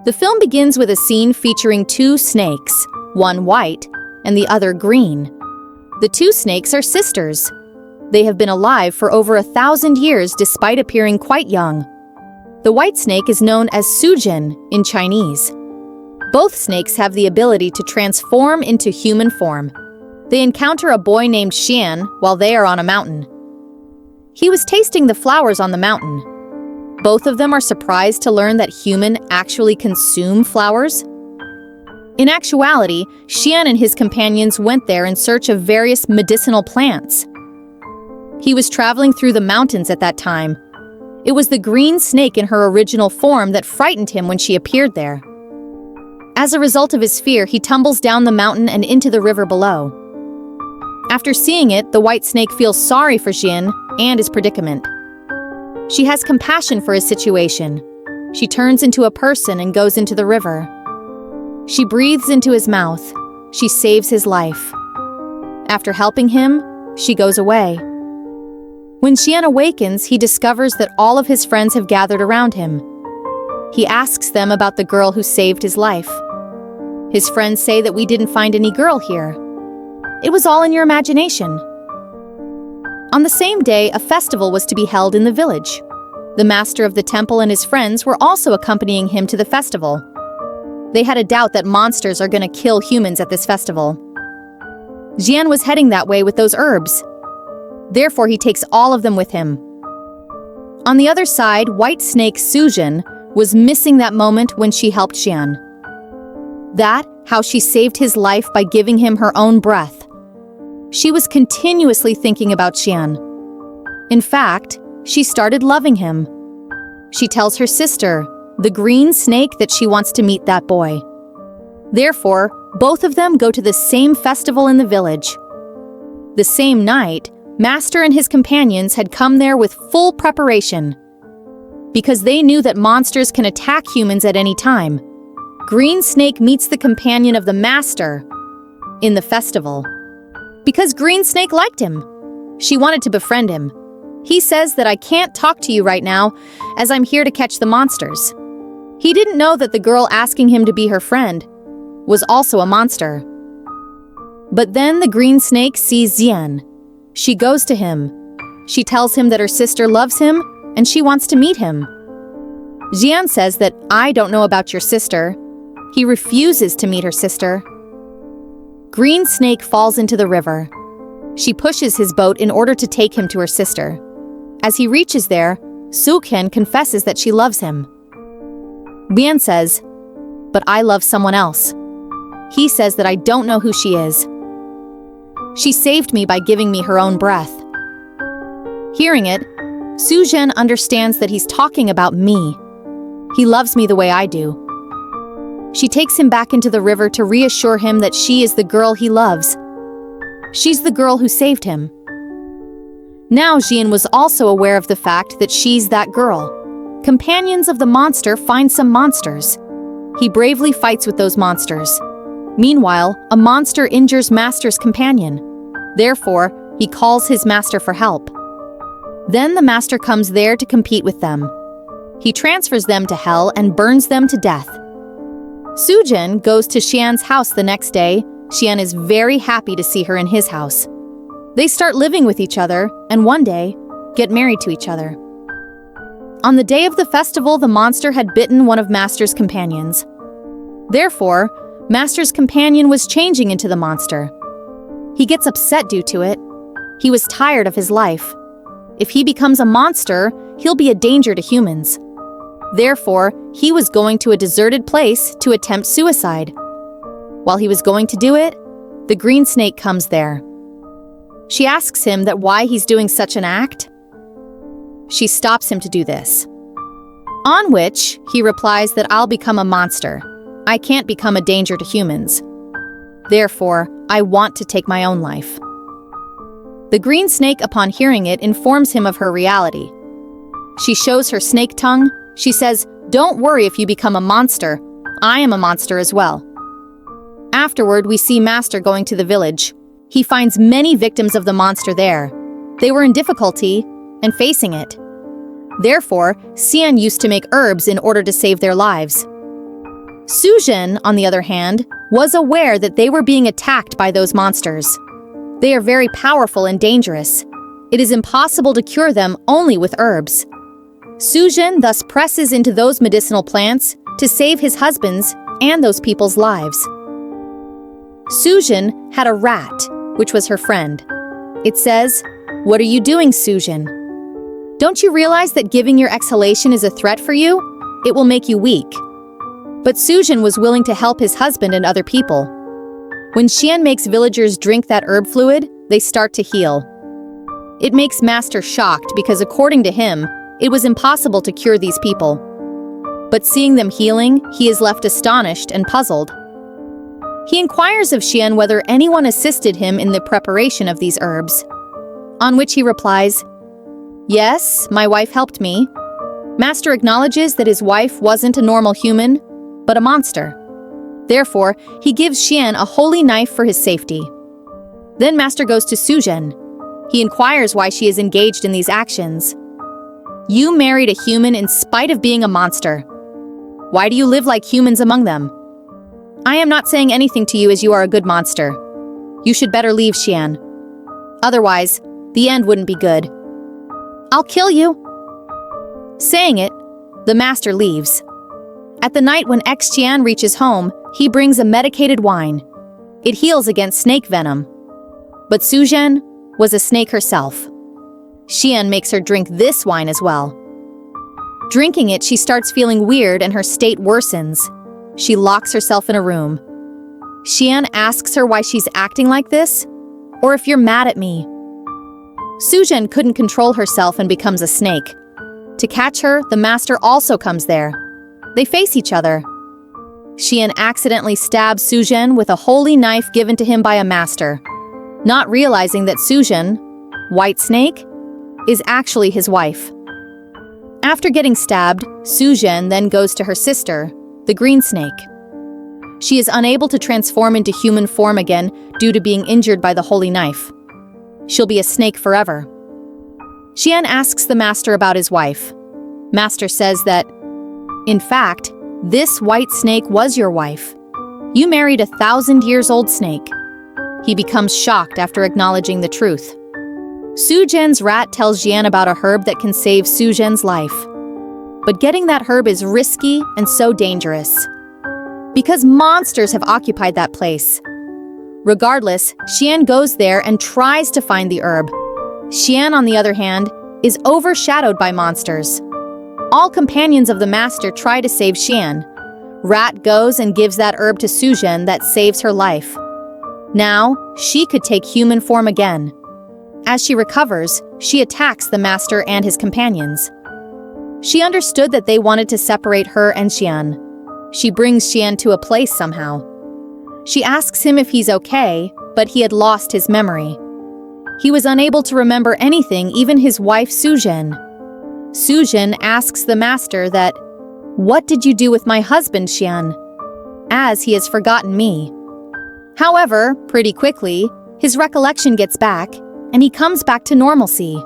The film begins with a scene featuring two snakes, one white and the other green. The two snakes are sisters. They have been alive for over 1,000 years despite appearing quite young. The white snake is known as Xian in Chinese. Both snakes have the ability to transform into human form. They encounter a boy named Xian while they are on a mountain. He was tasting the flowers on the mountain. Both of them are surprised to learn that humans actually consume flowers. In actuality, Xian and his companions went there in search of various medicinal plants. He was traveling through the mountains at that time. It was the green snake in her original form that frightened him when she appeared there. As a result of his fear, he tumbles down the mountain and into the river below. After seeing it, the white snake feels sorry for Xian and his predicament. She has compassion for his situation. She turns into a person and goes into the river. She breathes into his mouth. She saves his life. After helping him, she goes away. When Xian awakens, he discovers that all of his friends have gathered around him. He asks them about the girl who saved his life. His friends say that we didn't find any girl here. It was all in your imagination. On the same day, a festival was to be held in the village. The master of the temple and his friends were also accompanying him to the festival. They had a doubt that monsters are going to kill humans at this festival. Xian was heading that way with those herbs. Therefore, he takes all of them with him. On the other side, white snake Xian was missing that moment when she helped Xian. That, how she saved his life by giving him her own breath. She was continuously thinking about Xian. In fact, she started loving him. She tells her sister, the green snake, that she wants to meet that boy. Therefore, both of them go to the same festival in the village. The same night, Master and his companions had come there with full preparation. Because they knew that monsters can attack humans at any time, Green Snake meets the companion of the Master in the festival. Because Green Snake liked him. She wanted to befriend him. He says that I can't talk to you right now, as I'm here to catch the monsters. He didn't know that the girl asking him to be her friend was also a monster. But then the Green Snake sees Xian. She goes to him. She tells him that her sister loves him and she wants to meet him. Xian says that I don't know about your sister. He refuses to meet her sister. Green Snake falls into the river. She pushes his boat in order to take him to her sister. As he reaches there, Xian confesses that she loves him. Xian says, "But I love someone else." He says that I don't know who she is. She saved me by giving me her own breath. Hearing it, Xian understands that he's talking about me. He loves me the way I do. She takes him back into the river to reassure him that she is the girl he loves. She's the girl who saved him. Now Xian was also aware of the fact that she's that girl. Companions of the monster find some monsters. He bravely fights with those monsters. Meanwhile, a monster injures Master's companion. Therefore, he calls his master for help. Then the master comes there to compete with them. He transfers them to hell and burns them to death. Xian goes to Xian's house the next day. Xian is very happy to see her in his house. They start living with each other and one day get married to each other. On the day of the festival, the monster had bitten one of Master's companions. Therefore, Master's companion was changing into the monster. He gets upset due to it. He was tired of his life. If he becomes a monster, he'll be a danger to humans. Therefore, he was going to a deserted place to attempt suicide. While he was going to do it, the Green Snake comes there. She asks him that why he's doing such an act. She stops him to do this. On which, he replies that I'll become a monster. I can't become a danger to humans. Therefore, I want to take my own life. The Green Snake, upon hearing it, informs him of her reality. She shows her snake tongue. She says, "Don't worry if you become a monster. I am a monster as well." Afterward, we see Master going to the village. He finds many victims of the monster there. They were in difficulty and facing it. Therefore, Xian used to make herbs in order to save their lives. Xian, on the other hand, was aware that they were being attacked by those monsters. They are very powerful and dangerous. It is impossible to cure them only with herbs. Xian thus presses into those medicinal plants to save his husband's and those people's lives. Xian had a rat, which was her friend. It says, "What are you doing, Xian? Don't you realize that giving your exhalation is a threat for you? It will make you weak." But Xian was willing to help his husband and other people. When Xian makes villagers drink that herb fluid, they start to heal. It makes Master shocked because according to him, it was impossible to cure these people. But seeing them healing, he is left astonished and puzzled. He inquires of Xian whether anyone assisted him in the preparation of these herbs. On which he replies, "Yes, my wife helped me." Master acknowledges that his wife wasn't a normal human, but a monster. Therefore, he gives Xian a holy knife for his safety. Then Master goes to Xian. He inquires why she is engaged in these actions. "You married a human in spite of being a monster. Why do you live like humans among them? I am not saying anything to you as you are a good monster. You should better leave, Xian. Otherwise, the end wouldn't be good. I'll kill you." Saying it, the master leaves. At the night when Xian reaches home, he brings a medicated wine. It heals against snake venom. But Xian was a snake herself. Xian makes her drink this wine as well. Drinking it, she starts feeling weird and her state worsens. She locks herself in a room. Xian asks her why she's acting like this, or if you're mad at me. Xian couldn't control herself and becomes a snake. To catch her, the master also comes there. They face each other. Xian accidentally stabs Xian with a holy knife given to him by a master, not realizing that Xian, White Snake, is actually his wife. After getting stabbed, Xian then goes to her sister, the Green Snake. She is unable to transform into human form again due to being injured by the holy knife. She'll be a snake forever. Xian asks the master about his wife. Master says that, in fact, this white snake was your wife. You married a 1,000-years-old snake. He becomes shocked after acknowledging the truth. Xian's rat tells Xian about a herb that can save Xian's life. But getting that herb is risky and so dangerous, because monsters have occupied that place. Regardless, Xian goes there and tries to find the herb. Xian, on the other hand, is overshadowed by monsters. All companions of the master try to save Xian. Rat goes and gives that herb to Xian that saves her life. Now, she could take human form again. As she recovers, she attacks the master and his companions. She understood that they wanted to separate her and Xian. She brings Xian to a place somehow. She asks him if he's okay, but he had lost his memory. He was unable to remember anything, even his wife Xian. Xian asks the master that, "What did you do with my husband, Xian?" as he has forgotten me. However, pretty quickly, his recollection gets back, and he comes back to normalcy.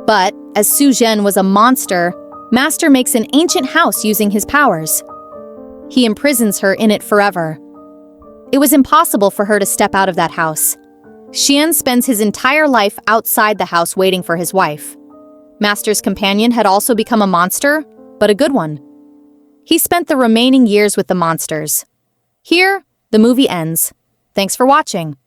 But, as Xian was a monster, Master makes an ancient house using his powers. He imprisons her in it forever. It was impossible for her to step out of that house. Xian spends his entire life outside the house waiting for his wife. Master's companion had also become a monster, but a good one. He spent the remaining years with the monsters. Here, the movie ends. Thanks for watching.